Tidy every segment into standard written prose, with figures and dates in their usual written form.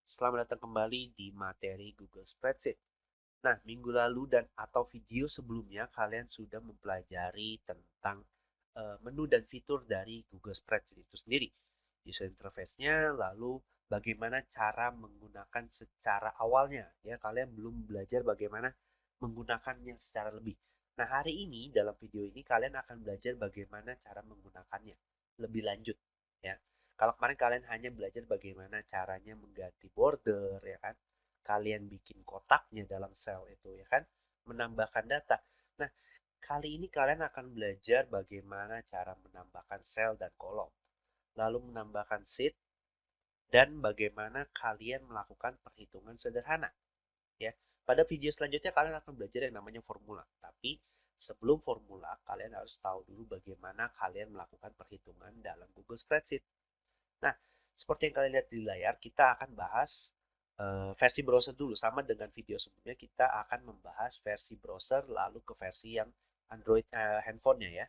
Selamat datang kembali di materi Google Spreadsheet. Nah, minggu lalu dan atau video sebelumnya kalian sudah mempelajari tentang menu dan fitur dari Google Spreadsheet itu sendiri. User interface-nya, lalu bagaimana cara menggunakan secara awalnya. Ya, kalian belum belajar bagaimana menggunakannya secara lebih. Nah, hari ini dalam video ini kalian akan belajar bagaimana cara menggunakannya lebih lanjut. Ya, kalau kemarin kalian hanya belajar bagaimana caranya mengganti border, ya kan? Kalian bikin kotaknya dalam sel itu, ya kan? Menambahkan data. Nah, kali ini kalian akan belajar bagaimana cara menambahkan sel dan kolom, lalu menambahkan sheet, dan bagaimana kalian melakukan perhitungan sederhana. Ya, pada video selanjutnya kalian akan belajar yang namanya formula. Tapi sebelum formula, kalian harus tahu dulu bagaimana kalian melakukan perhitungan dalam Google Spreadsheet. Nah, seperti yang kalian lihat di layar, kita akan bahas versi browser dulu. Sama dengan video sebelumnya, kita akan membahas versi browser lalu ke versi yang Android handphonenya ya.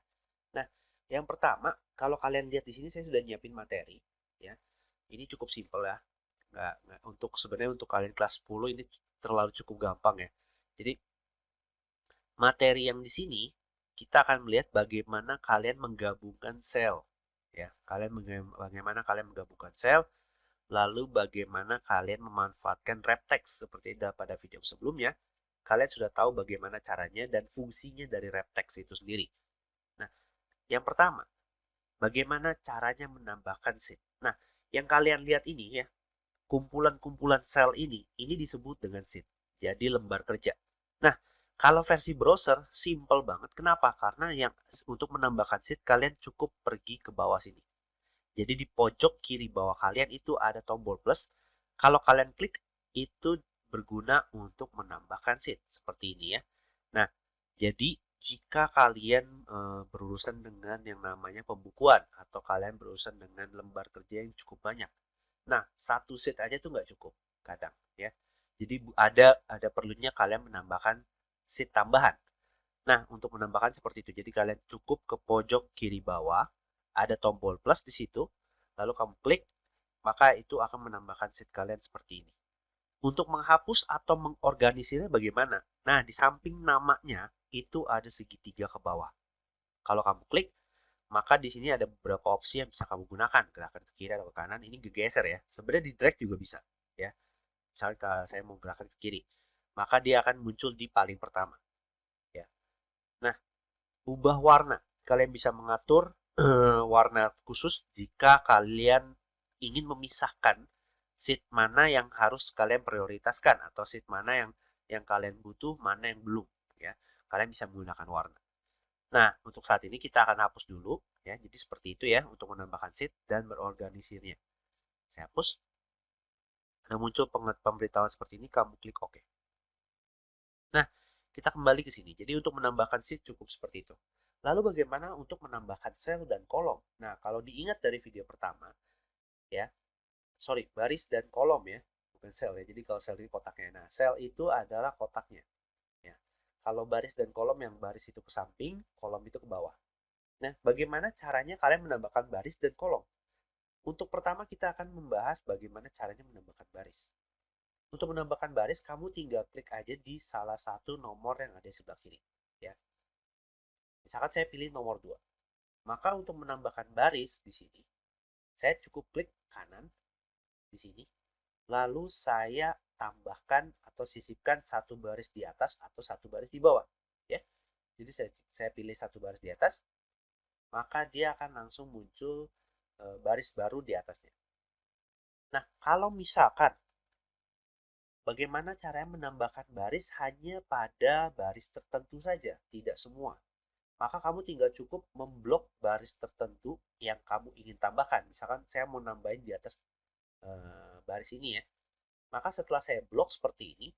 Nah, yang pertama, kalau kalian lihat di sini saya sudah nyiapin materi ya. Ini cukup simpel ya. Nggak untuk sebenarnya untuk kalian kelas 10 ini terlalu cukup gampang ya. Jadi materi yang di sini kita akan melihat bagaimana kalian menggabungkan sel ya. Bagaimana kalian menggabungkan sel, lalu bagaimana kalian memanfaatkan wrap text seperti pada video sebelumnya. Kalian sudah tahu bagaimana caranya dan fungsinya dari wrap text itu sendiri. Nah, yang pertama, bagaimana caranya menambahkan sheet. Nah, yang kalian lihat ini ya, kumpulan-kumpulan sel ini disebut dengan sheet. Jadi lembar kerja. Nah, kalau versi browser simple banget. Kenapa? Karena yang untuk menambahkan sheet kalian cukup pergi ke bawah sini. Jadi di pojok kiri bawah kalian itu ada tombol plus. Kalau kalian klik itu berguna untuk menambahkan sheet seperti ini ya. Nah, jadi jika kalian berurusan dengan yang namanya pembukuan atau kalian berurusan dengan lembar kerja yang cukup banyak. Nah, satu sheet aja tuh nggak cukup kadang ya. Jadi ada perlunya kalian menambahkan sheet tambahan. Nah, untuk menambahkan seperti itu. Jadi kalian cukup ke pojok kiri bawah, ada tombol plus di situ, lalu kamu klik, maka itu akan menambahkan sheet kalian seperti ini. Untuk menghapus atau mengorganisirnya bagaimana? Nah, di samping namanya itu ada segitiga ke bawah. Kalau kamu klik, maka di sini ada beberapa opsi yang bisa kamu gunakan. Gerakan ke kiri atau ke kanan, ini geser ya. Sebenarnya di drag juga bisa. Ya, misalnya saya mau gerakan ke kiri, maka dia akan muncul di paling pertama. Ya. Nah, ubah warna. Kalian bisa mengatur warna khusus jika kalian ingin memisahkan sheet mana yang harus kalian prioritaskan atau sheet mana yang kalian butuh, mana yang belum ya. Kalian bisa menggunakan warna. Nah, untuk saat ini kita akan hapus dulu ya. Jadi seperti itu ya untuk menambahkan sheet dan berorganisirnya. Saya hapus. Ada muncul pemberitahuan seperti ini, kamu klik OK. Nah, kita kembali ke sini. Jadi untuk menambahkan sheet cukup seperti itu. Lalu bagaimana untuk menambahkan sel dan kolom? Nah, kalau diingat dari video pertama, ya, sorry, baris dan kolom ya, bukan sel ya. Jadi kalau sel ini kotaknya. Nah, sel itu adalah kotaknya. Ya. Kalau baris dan kolom, yang baris itu ke samping, kolom itu ke bawah. Nah, bagaimana caranya kalian menambahkan baris dan kolom? Untuk pertama kita akan membahas bagaimana caranya menambahkan baris. Untuk menambahkan baris, kamu tinggal klik aja di salah satu nomor yang ada di sebelah kiri. Ya. Misalkan saya pilih nomor 2. Maka untuk menambahkan baris di sini, saya cukup klik kanan di sini. Lalu saya tambahkan atau sisipkan satu baris di atas atau satu baris di bawah. Ya. Jadi saya pilih satu baris di atas, maka dia akan langsung muncul baris baru di atasnya. Nah, kalau misalkan bagaimana caranya menambahkan baris hanya pada baris tertentu saja, tidak semua. Maka kamu tinggal cukup memblok baris tertentu yang kamu ingin tambahkan. Misalkan saya mau nambahin di atas baris ini ya. Maka setelah saya blok seperti ini,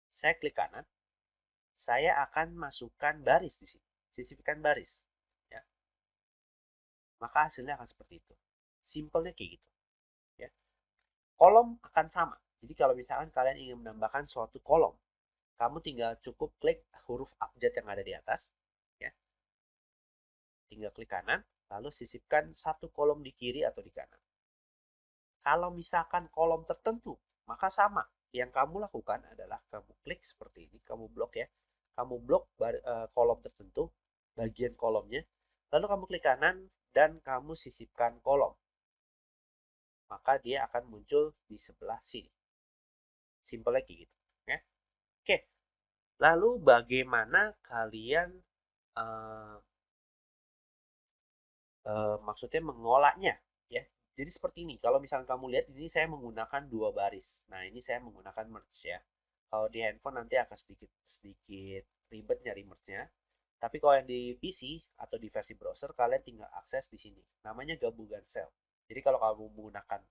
saya klik kanan, saya akan masukkan baris di sini, sisipkan baris. Ya. Maka hasilnya akan seperti itu. Simpelnya kayak gitu. Ya. Kolom akan sama. Jadi kalau misalkan kalian ingin menambahkan suatu kolom, kamu tinggal cukup klik huruf abjad yang ada di atas. Ya. Tinggal klik kanan, lalu sisipkan satu kolom di kiri atau di kanan. Kalau misalkan kolom tertentu Maka sama, yang kamu lakukan adalah kamu klik seperti ini, kamu blok ya. Kamu blok kolom tertentu, bagian kolomnya, lalu kamu klik kanan dan kamu sisipkan kolom. Maka dia akan muncul di sebelah sini. Simple lagi gitu ya. Oke. Lalu bagaimana kalian maksudnya mengolahnya ya. Jadi seperti ini. Kalau misalnya kamu lihat ini saya menggunakan 2 baris. Nah, ini saya menggunakan merge ya. Kalau di handphone nanti akan sedikit ribet nyari merge-nya. Tapi kalau yang di PC atau di versi browser kalian tinggal akses di sini. Namanya gabungan sel. Jadi kalau kamu menggunakan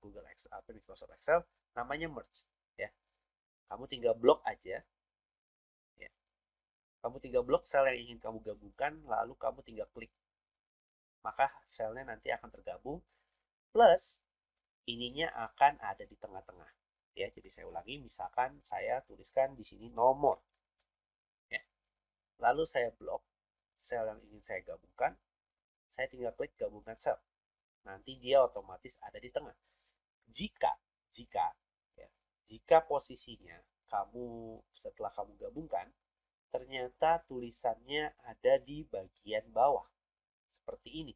Google Excel atau Microsoft Excel, namanya merge ya. Kamu tinggal blok aja ya. Kamu tinggal blok sel yang ingin kamu gabungkan, lalu kamu tinggal klik. Maka selnya nanti akan tergabung, plus ininya akan ada di tengah-tengah. Ya, jadi saya ulangi, misalkan saya tuliskan di sini nomor. Ya. Lalu saya blok sel yang ingin saya gabungkan, saya tinggal klik gabungkan sel. Nanti dia otomatis ada di tengah. Jika ya, jika posisinya kamu setelah kamu gabungkan ternyata tulisannya ada di bagian bawah seperti ini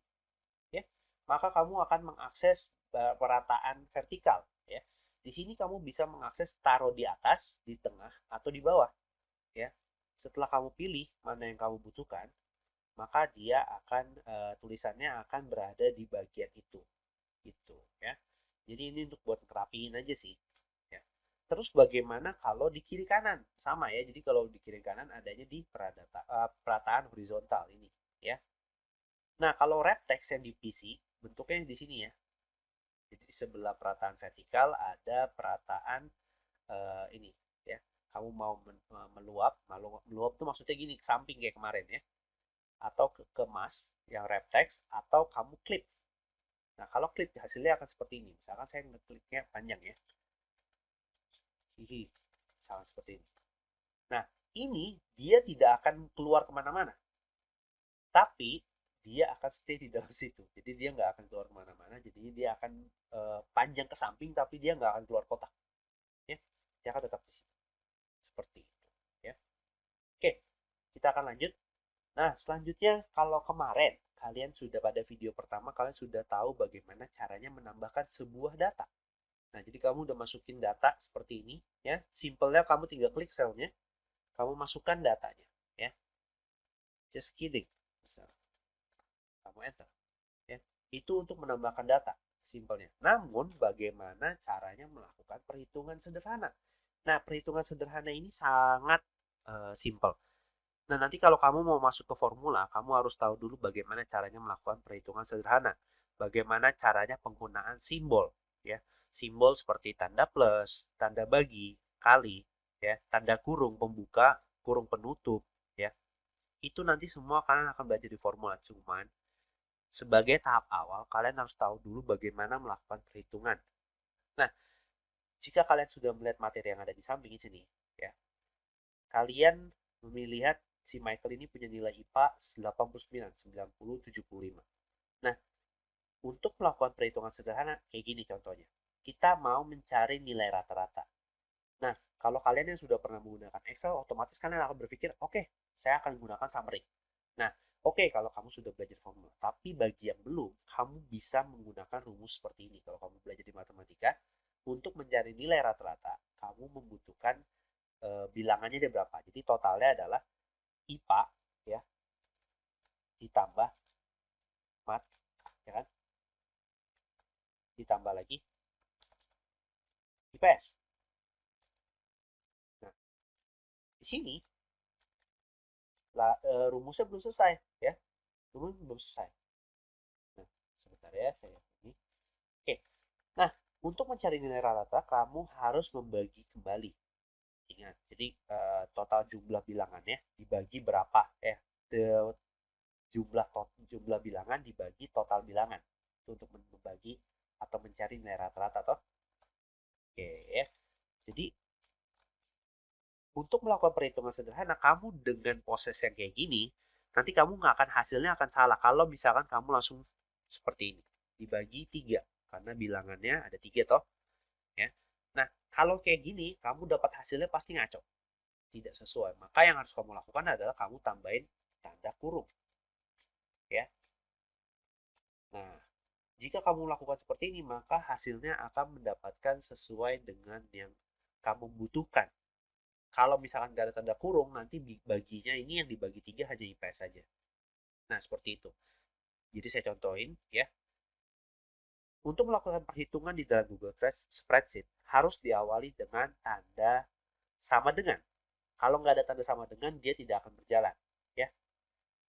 ya, maka kamu akan mengakses perataan vertikal ya. Di sini kamu bisa mengakses taruh di atas, di tengah, atau di bawah ya. Setelah kamu pilih mana yang kamu butuhkan, maka dia akan tulisannya akan berada di bagian itu gitu ya. Jadi ini untuk buat ngerapiin aja sih ya. Terus bagaimana kalau di kiri kanan? Sama ya. Jadi kalau di kiri kanan adanya di perataan horizontal ini ya. Nah, kalau wrap text yang di PC bentuknya di sini ya. Jadi di sebelah perataan vertikal ada perataan ini ya. Kamu mau meluap, meluap tuh maksudnya gini, ke samping kayak kemarin ya. Atau kemas yang wrap text atau kamu clip. Nah, kalau clip hasilnya akan seperti ini. Misalkan saya ngekliknya panjang ya. Hihi, misalkan seperti ini. Nah, ini dia tidak akan keluar kemana-mana. Tapi dia akan stay di dalam situ. Jadi dia nggak akan keluar kemana-mana. Jadi dia akan panjang ke samping, tapi dia nggak akan keluar kotak. Ya, dia akan tetap di situ. Seperti itu. Ya. Oke, kita akan lanjut. Nah, selanjutnya kalau kemarin kalian sudah pada video pertama kalian sudah tahu bagaimana caranya menambahkan sebuah data. Nah, jadi kamu udah masukin data seperti ini ya. Simpelnya kamu tinggal klik selnya, kamu masukkan datanya ya. Just kidding. Misalnya, kamu enter ya. Itu untuk menambahkan data simpelnya. Namun bagaimana caranya melakukan perhitungan sederhana? Nah, perhitungan sederhana ini sangat simpel. Nah, nanti kalau kamu mau masuk ke formula, kamu harus tahu dulu bagaimana caranya melakukan perhitungan sederhana. Bagaimana caranya penggunaan simbol, ya. Simbol seperti tanda plus, tanda bagi, kali, ya, tanda kurung pembuka, kurung penutup, ya. Itu nanti semua kalian akan belajar di formula. Cuman sebagai tahap awal, kalian harus tahu dulu bagaimana melakukan perhitungan. Nah, jika kalian sudah melihat materi yang ada di samping sini, ya, kalian melihat si Michael ini punya nilai IPA 89, 90, 75. Nah, untuk melakukan perhitungan sederhana, kayak gini contohnya. Kita mau mencari nilai rata-rata. Nah, kalau kalian yang sudah pernah menggunakan Excel, otomatis kalian akan berpikir, oke, saya akan menggunakan summary. Nah, oke, kalau kamu sudah belajar formula. Tapi bagi yang belum, kamu bisa menggunakan rumus seperti ini. Kalau kamu belajar di matematika, untuk mencari nilai rata-rata, kamu membutuhkan bilangannya ada berapa. Jadi totalnya adalah IPA ya ditambah mat ya kan, ditambah lagi IPS. Nah, di sini rumusnya belum selesai ya. Rumus belum selesai. Nah, sebentar ya saya ini. Oke. Nah, untuk mencari nilai rata kamu harus membagi kembali. Ingat, jadi total jumlah bilangannya dibagi berapa ya. Jumlah bilangan dibagi total bilangan. Itu untuk membagi atau mencari nilai rata-rata toh. Oke ya. Jadi untuk melakukan perhitungan sederhana, kamu dengan proses yang kayak gini, nanti kamu nggak akan hasilnya akan salah. Kalau misalkan kamu langsung seperti ini, dibagi 3, karena bilangannya ada 3 toh. Ya. Nah, kalau kayak gini, kamu dapat hasilnya pasti ngaco. Tidak sesuai. Maka yang harus kamu lakukan adalah kamu tambahin tanda kurung. Ya. Nah, jika kamu lakukan seperti ini, maka hasilnya akan mendapatkan sesuai dengan yang kamu butuhkan. Kalau misalkan nggak ada tanda kurung, nanti baginya ini yang dibagi 3 hanya IPS saja. Nah, seperti itu. Jadi saya contohin ya. Untuk melakukan perhitungan di dalam Google Spreadsheet, harus diawali dengan tanda sama dengan. Kalau nggak ada tanda sama dengan, dia tidak akan berjalan. Ya.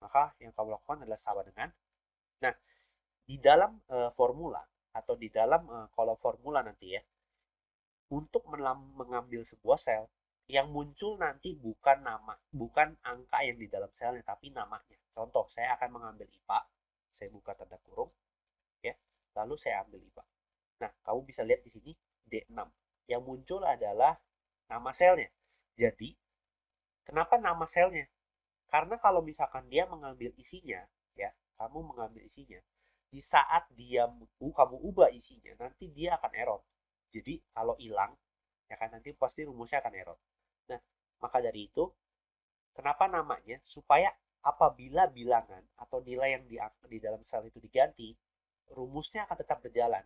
Maka yang kamu lakukan adalah sama dengan. Nah, di dalam formula atau di dalam kolom formula nanti ya, untuk mengambil sebuah sel, yang muncul nanti bukan angka yang di dalam selnya, tapi namanya. Contoh, saya akan mengambil IPA, saya buka tanda kurung, ya, lalu saya ambil IPA. Nah, kamu bisa lihat di sini D6. Yang muncul adalah nama selnya. Jadi, kenapa nama selnya? Karena kalau misalkan dia mengambil isinya, ya, kamu mengambil isinya, di saat kamu ubah isinya, nanti dia akan error. Jadi kalau hilang, ya kan nanti pasti rumusnya akan error. Nah, maka dari itu, kenapa namanya? Supaya apabila bilangan atau nilai yang di dalam sel itu diganti, rumusnya akan tetap berjalan.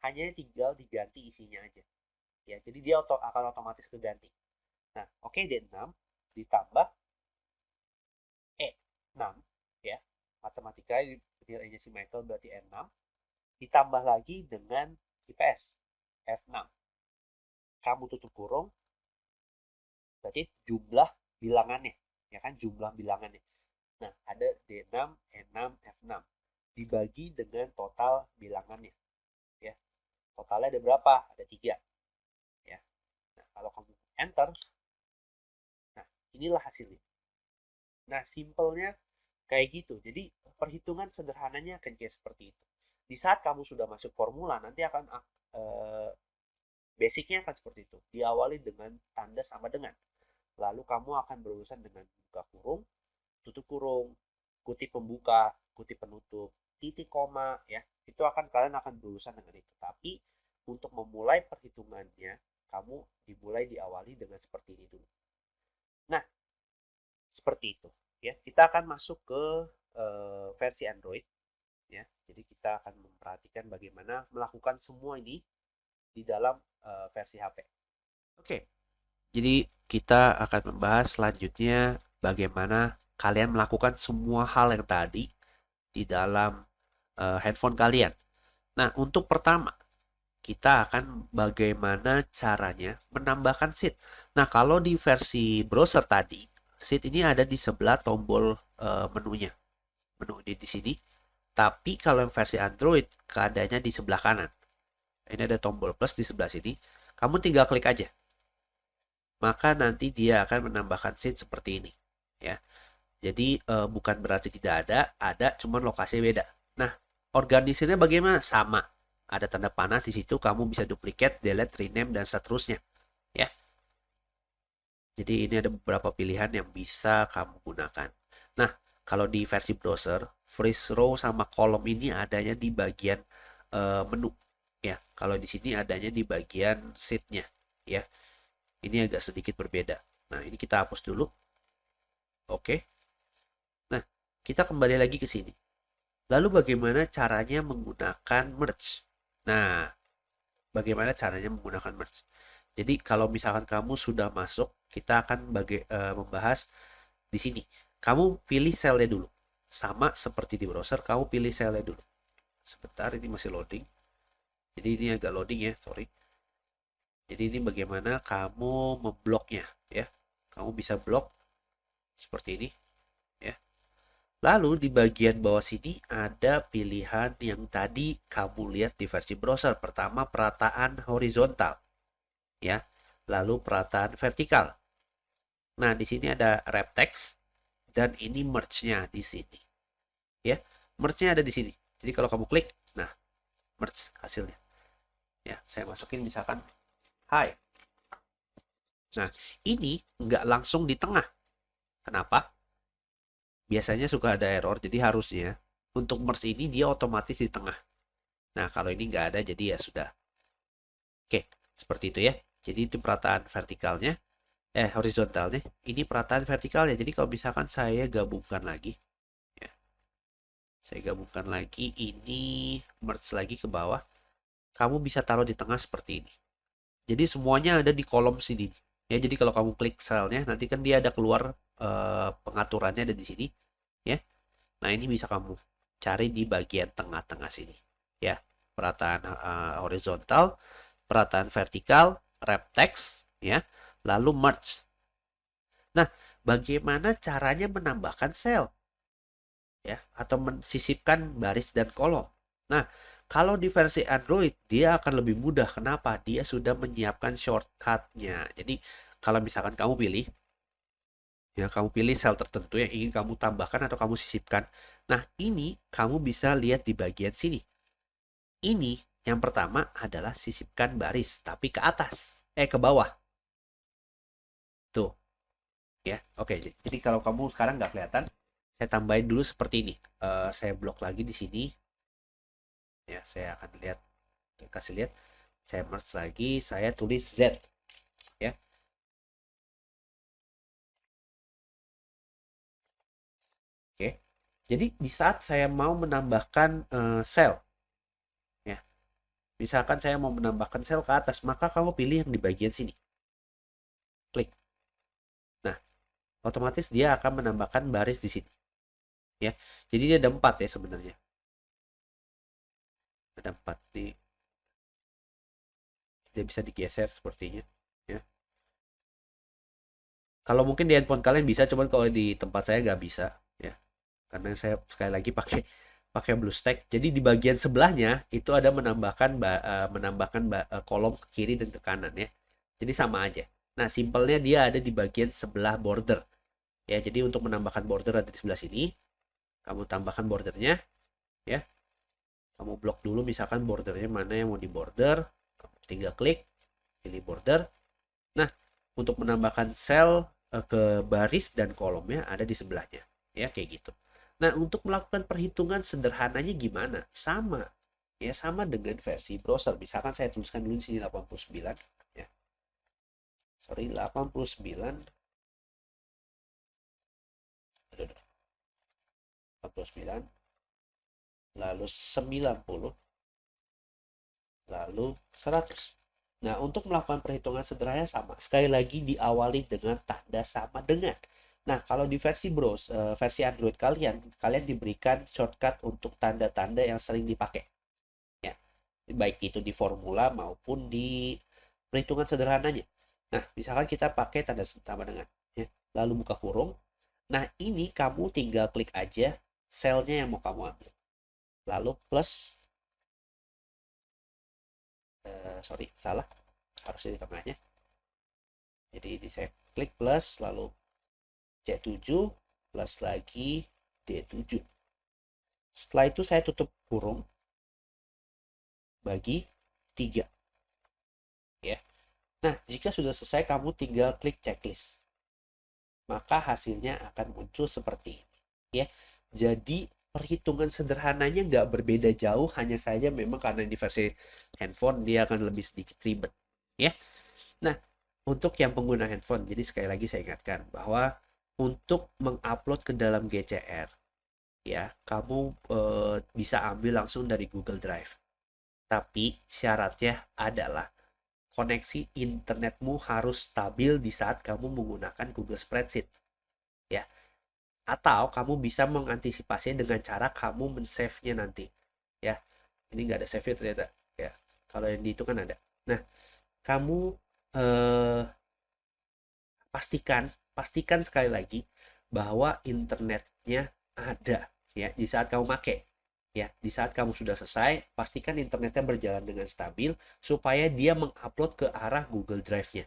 Hanya tinggal diganti isinya aja. Ya, jadi dia akan otomatis keganti. Nah, oke, D6 ditambah E6 ya. Matematika nilainya si Michael berarti E6 ditambah lagi dengan IPS F6. Kamu tutup kurung, berarti jumlah bilangannya, ya kan, jumlah bilangannya. Nah, ada D6, E6, F6 dibagi dengan total bilangannya, ya. Totalnya ada berapa? Ada 3, ya. Nah, kalau kamu enter, nah, inilah hasilnya. Nah, simpelnya kayak gitu. Jadi, perhitungan sederhananya akan kayak seperti itu. Di saat kamu sudah masuk formula, nanti akan basicnya akan seperti itu. Diawali dengan tanda sama dengan. Lalu kamu akan berurusan dengan buka kurung, tutup kurung, kutip pembuka, kutip penutup, titik koma, ya. Itu kalian akan berurusan dengan itu. Tapi untuk memulai perhitungannya, kamu diawali dengan seperti ini dulu. Nah, seperti itu, ya. Kita akan masuk ke versi Android, ya. Jadi kita akan memperhatikan bagaimana melakukan semua ini di dalam versi HP. Oke. Jadi kita akan membahas selanjutnya bagaimana kalian melakukan semua hal yang tadi di dalam handphone kalian. Nah, untuk pertama, kita akan bagaimana caranya menambahkan sheet. Nah, kalau di versi browser tadi, sheet ini ada di sebelah tombol menunya. Menu di sini. Tapi kalau yang versi Android, keadaannya di sebelah kanan. Ini ada tombol plus di sebelah sini. Kamu tinggal klik aja. Maka nanti dia akan menambahkan sheet seperti ini, ya. Jadi bukan berarti tidak ada, cuman lokasinya beda. Nah, organisirnya bagaimana? Sama. Ada tanda panah di situ, kamu bisa duplicate, delete, rename, dan seterusnya, ya. Jadi ini ada beberapa pilihan yang bisa kamu gunakan. Nah, kalau di versi browser, freeze row sama kolom ini adanya di bagian menu, ya. Kalau di sini adanya di bagian sheet-nya, ya. Ini agak sedikit berbeda. Nah, ini kita hapus dulu. Oke. Nah, kita kembali lagi ke sini. Lalu bagaimana caranya menggunakan merge? Nah, bagaimana caranya menggunakan merge? Jadi kalau misalkan kamu sudah masuk, kita akan membahas di sini. Kamu pilih selnya dulu. Sama seperti di browser, kamu pilih selnya dulu. Sebentar, ini masih loading. Jadi ini agak loading ya, sorry. Jadi ini bagaimana kamu membloknya, ya. Kamu bisa blok seperti ini, ya. Lalu di bagian bawah sini ada pilihan yang tadi kamu lihat di versi browser. Pertama, perataan horizontal, ya. Lalu perataan vertikal. Nah, di sini ada wrap text dan ini merge-nya di sini, ya. Merge-nya ada di sini. Jadi kalau kamu klik, nah, merge hasilnya. Ya, saya masukin misalkan Hai. Nah, ini nggak langsung di tengah. Kenapa? Biasanya suka ada error, jadi harusnya untuk merge ini dia otomatis di tengah. Nah, kalau ini nggak ada, jadi ya sudah. Oke, seperti itu ya. Jadi itu perataan vertikalnya, horizontalnya. Ini perataan vertikalnya. Jadi kalau misalkan saya gabungkan lagi, ya, saya gabungkan lagi, ini merge lagi ke bawah, kamu bisa taruh di tengah seperti ini. Jadi semuanya ada di kolom sini. Ya, jadi kalau kamu klik selnya, nanti kan dia ada keluar pengaturannya ada di sini, ya. Nah, ini bisa kamu cari di bagian tengah-tengah sini. Ya, perataan horizontal, perataan vertikal, wrap text, ya, lalu merge. Nah, bagaimana caranya menambahkan sel? Ya, atau mensisipkan baris dan kolom. Nah, kalau di versi Android dia akan lebih mudah. Kenapa? Dia sudah menyiapkan shortcutnya. Jadi kalau misalkan kamu pilih, ya kamu pilih sel tertentu yang ingin kamu tambahkan atau kamu sisipkan. Nah, ini kamu bisa lihat di bagian sini. Ini yang pertama adalah sisipkan baris, tapi ke atas, ke bawah. Tuh, ya. Oke, jadi kalau kamu sekarang nggak kelihatan, saya tambahin dulu seperti ini. Saya blok lagi di sini. Ya, saya akan lihat, kasih lihat. Saya merge lagi, saya tulis Z, ya. Oke. Jadi di saat saya mau menambahkan sel, ya. Misalkan saya mau menambahkan sel ke atas, maka kamu pilih yang di bagian sini. Klik. Nah, otomatis dia akan menambahkan baris di sini, ya. Jadi dia ada 4 ya sebenarnya. Ada 4 nih. Tidak bisa digeser sepertinya, ya. Kalau mungkin di handphone kalian bisa, cuman kalau di tempat saya nggak bisa, ya. Karena saya sekali lagi pakai pakai BlueStack. Jadi di bagian sebelahnya itu ada menambahkan kolom ke kiri dan ke kanan, ya. Jadi sama aja. Nah, simpelnya dia ada di bagian sebelah border. Ya, jadi untuk menambahkan border ada di sebelah sini. Kamu tambahkan bordernya, ya. Kamu blok dulu misalkan bordernya mana yang mau di border. Kamu tinggal klik, pilih border. Nah, untuk menambahkan sel ke baris dan kolomnya ada di sebelahnya. Ya, kayak gitu. Nah, untuk melakukan perhitungan sederhananya gimana? Sama. Ya, sama dengan versi browser. Misalkan saya tuliskan dulu di sini 89. Ya. Sorry, 89. 89. Lalu 90. Lalu 100. Nah, untuk melakukan perhitungan sederhana sama. Sekali lagi diawali dengan tanda sama dengan. Nah, kalau di versi Android kalian diberikan shortcut untuk tanda-tanda yang sering dipakai. Ya, baik itu di formula maupun di perhitungan sederhananya. Nah, misalkan kita pakai tanda sama dengan, ya. Lalu buka kurung. Nah, ini kamu tinggal klik aja selnya yang mau kamu ambil. Lalu plus, sorry, salah. Harusnya di tengahnya. Jadi ini saya klik plus, lalu C7 plus lagi D7. Setelah itu saya tutup kurung bagi 3. Ya. Nah, jika sudah selesai kamu tinggal klik checklist. Maka hasilnya akan muncul seperti ini. Ya. Jadi perhitungan sederhananya nggak berbeda jauh, hanya saja memang karena di versi handphone dia akan lebih sedikit ribet. Ya. Nah, untuk yang pengguna handphone, jadi sekali lagi saya ingatkan bahwa untuk mengupload ke dalam GCR, ya kamu bisa ambil langsung dari Google Drive. Tapi syaratnya adalah koneksi internetmu harus stabil di saat kamu menggunakan Google Spreadsheet, ya. Atau kamu bisa mengantisipasinya dengan cara kamu men-save-nya nanti, ya. Ini nggak ada save-nya ternyata, ya. Kalau yang di itu kan ada. Nah, kamu eh, pastikan sekali lagi bahwa internetnya ada, ya di saat kamu pakai. Ya, di saat kamu sudah selesai, pastikan internetnya berjalan dengan stabil supaya dia mengupload ke arah Google Drive-nya.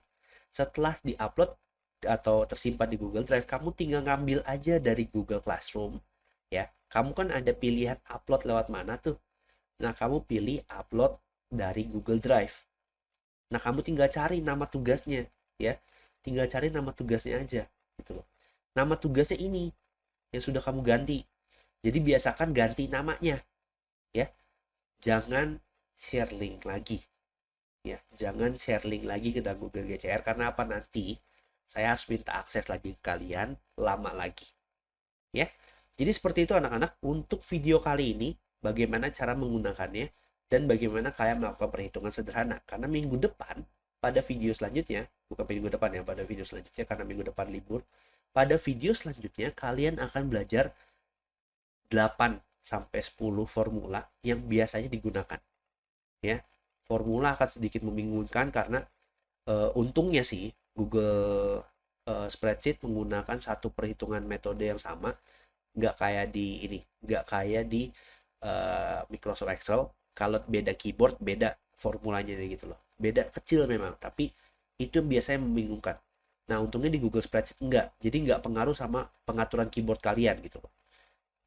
Setelah diupload atau tersimpan di Google Drive, kamu tinggal ngambil aja dari Google Classroom. Ya, kamu kan ada pilihan upload lewat mana tuh. Nah, kamu pilih upload dari Google Drive. Nah, kamu tinggal cari nama tugasnya, ya. Tinggal cari nama tugasnya aja, gitu loh. Nama tugasnya ini yang sudah kamu ganti. Jadi biasakan ganti namanya, ya. Jangan share link lagi. ya. Jangan share link lagi ke dalam Google GCR, karena apa, nanti saya harus minta akses lagi ke kalian, lama lagi, ya. Jadi seperti itu anak-anak, untuk video kali ini bagaimana cara menggunakannya dan bagaimana kalian melakukan perhitungan sederhana. Karena minggu depan, pada video selanjutnya, bukan minggu depan ya, pada video selanjutnya, karena minggu depan libur, pada video selanjutnya kalian akan belajar 8 sampai 10 formula yang biasanya digunakan, ya. Formula akan sedikit membingungkan karena untungnya sih Google Spreadsheet menggunakan satu perhitungan metode yang sama, nggak kayak di ini, nggak kayak di Microsoft Excel. Kalau beda keyboard, beda formulanya gitu loh, beda kecil memang, tapi itu biasanya membingungkan. Nah, untungnya di Google Spreadsheet enggak, jadi nggak pengaruh sama pengaturan keyboard kalian gitu loh.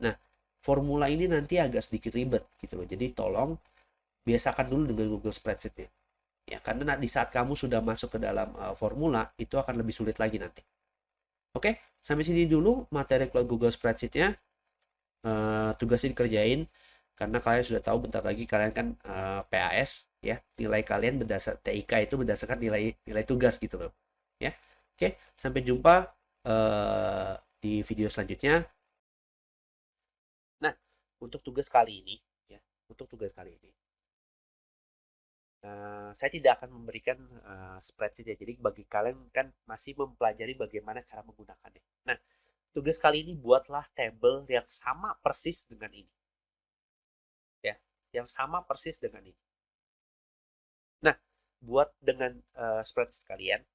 Nah, formula ini nanti agak sedikit ribet gitu loh, jadi tolong biasakan dulu dengan Google Spreadsheet ya. Ya, karena di saat kamu sudah masuk ke dalam formula, itu akan lebih sulit lagi nanti. Oke, sampai sini dulu materi Google Spreadsheet-nya. Tugasnya dikerjain, karena kalian sudah tahu bentar lagi kalian kan PAS ya, nilai kalian berdasar TIK itu berdasarkan nilai nilai tugas gitu loh, ya. Oke, sampai jumpa di video selanjutnya. Nah, untuk tugas kali ini ya, untuk tugas kali ini saya tidak akan memberikan spreadsheet ya. Jadi bagi kalian kan masih mempelajari bagaimana cara menggunakannya. Nah, tugas kali ini buatlah table yang sama persis dengan ini. Ya, yang sama persis dengan ini. Nah, buat dengan spreadsheet kalian,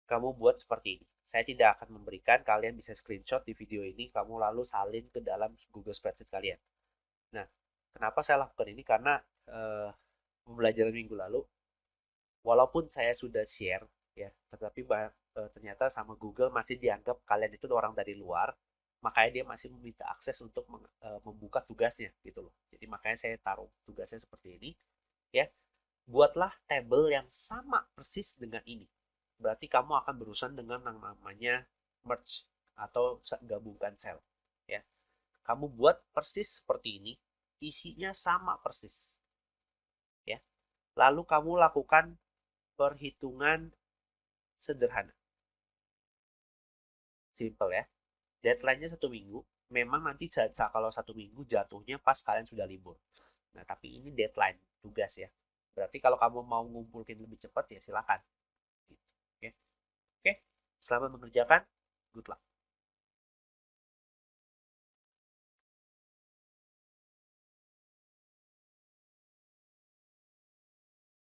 kamu buat seperti ini. Saya tidak akan memberikan, kalian bisa screenshot di video ini, kamu lalu salin ke dalam Google Spreadsheet kalian. Nah, kenapa saya lakukan ini? Karena pembelajaran minggu lalu, walaupun saya sudah share, ya, tetapi ternyata sama Google masih dianggap kalian itu orang dari luar, makanya dia masih meminta akses untuk membuka tugasnya gitu loh. Jadi makanya saya taruh tugasnya seperti ini, ya. Buatlah table yang sama persis dengan ini. Berarti kamu akan berurusan dengan yang namanya merge atau gabungkan sel, ya. Kamu buat persis seperti ini, isinya sama persis, ya. Lalu kamu lakukan perhitungan sederhana. Simple ya. Deadline-nya 1 minggu. Memang nanti kalau 1 minggu jatuhnya pas kalian sudah libur. Nah, tapi ini deadline tugas ya. Berarti kalau kamu mau ngumpulin lebih cepat ya silakan. Gitu. Oke. Oke. Selamat mengerjakan. Good luck.